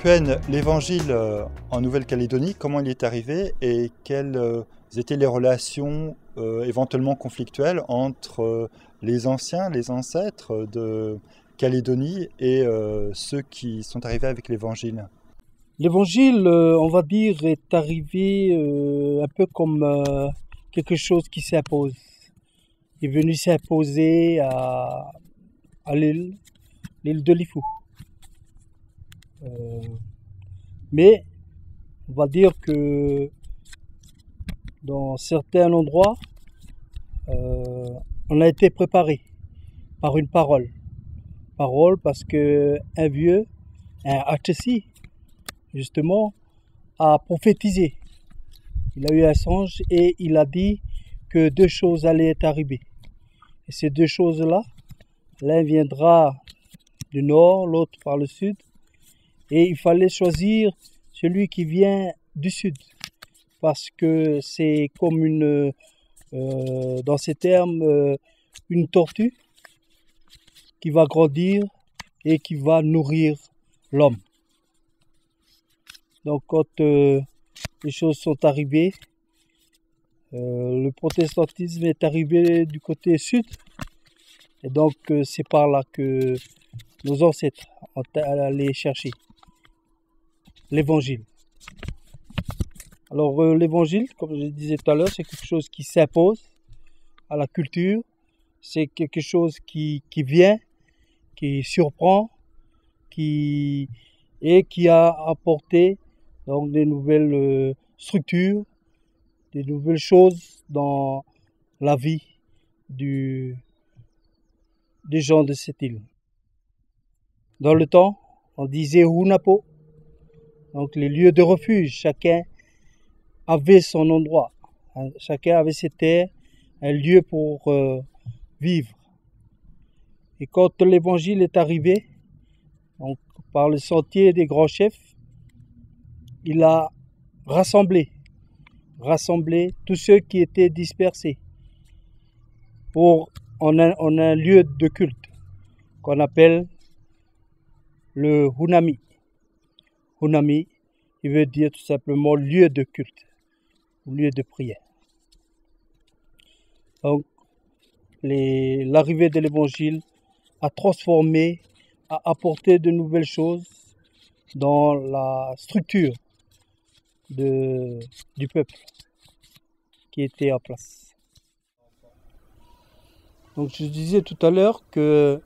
Kuen, l'évangile en Nouvelle-Calédonie, comment il est arrivé et quelles étaient les relations éventuellement conflictuelles entre les anciens, les ancêtres de Calédonie et ceux qui sont arrivés avec l'évangile? L'évangile, on va dire, est arrivé un peu comme quelque chose qui s'impose. Il est venu s'imposer à l'île de Lifou. Mais on va dire que dans certains endroits, on a été préparé par une parole. Parole parce que un vieux, un Hatchesi, justement, a prophétisé. Il a eu un songe et il a dit que deux choses allaient arriver. Et ces deux choses-là, l'un viendra du nord, l'autre par le sud. Et il fallait choisir celui qui vient du sud. Parce que c'est comme dans ces termes, une tortue qui va grandir et qui va nourrir l'homme. Donc quand les choses sont arrivées, le protestantisme est arrivé du côté sud. Et donc c'est par là que nos ancêtres ont allé chercher l'évangile. Alors l'évangile, comme je disais tout à l'heure, c'est quelque chose qui s'impose à la culture. C'est quelque chose qui vient, qui surprend, qui a apporté donc des nouvelles structures, des nouvelles choses dans la vie des gens de cette île. Dans le temps, on disait Hunapo, donc les lieux de refuge. Chacun avait son endroit, chacun avait ses terres, un lieu pour vivre. Et quand l'évangile est arrivé, donc par le sentier des grands chefs, il a rassemblé tous ceux qui étaient dispersés en un lieu de culte qu'on appelle le Hunami. Hunami, il veut dire tout simplement lieu de culte, lieu de prière. Donc, l'arrivée de l'évangile a transformé, a apporté de nouvelles choses dans la structure du peuple qui était en place. Donc je disais tout à l'heure que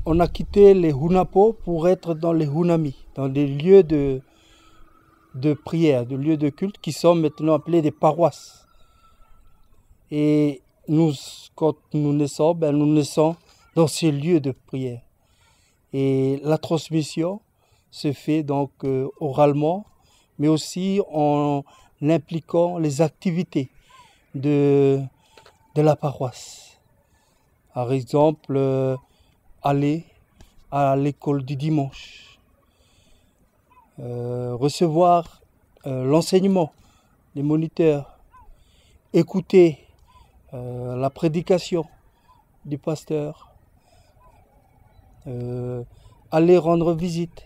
on a quitté les Hunapo pour être dans les Hunami, dans des lieux de prière, des lieux de culte qui sont maintenant appelés des paroisses. Et nous, quand nous naissons, nous naissons dans ces lieux de prière. Et la transmission se fait donc oralement, mais aussi en impliquant les activités de la paroisse. Par exemple, aller à l'école du dimanche, recevoir l'enseignement des moniteurs, écouter la prédication du pasteur, aller rendre visite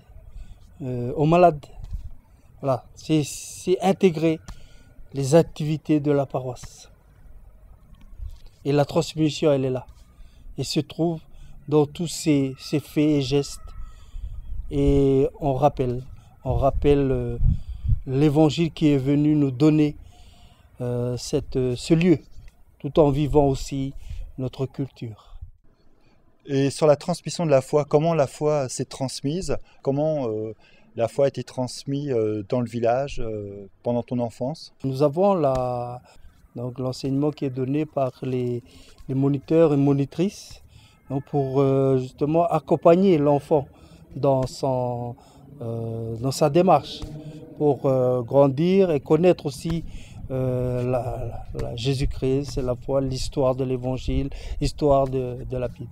aux malades. Voilà, c'est intégrer les activités de la paroisse. Et la transmission, elle est là. Elle se trouve dans tous ces faits et gestes. Et on rappelle l'évangile qui est venu nous donner ce lieu, tout en vivant aussi notre culture. Et sur la transmission de la foi, comment la foi s'est transmise? Comment la foi a été transmise dans le village pendant ton enfance? Nous avons l'enseignement qui est donné par les moniteurs et monitrices, donc pour justement accompagner l'enfant dans sa démarche, pour grandir et connaître aussi Jésus-Christ, c'est la foi, l'histoire de l'évangile, l'histoire de la Bible.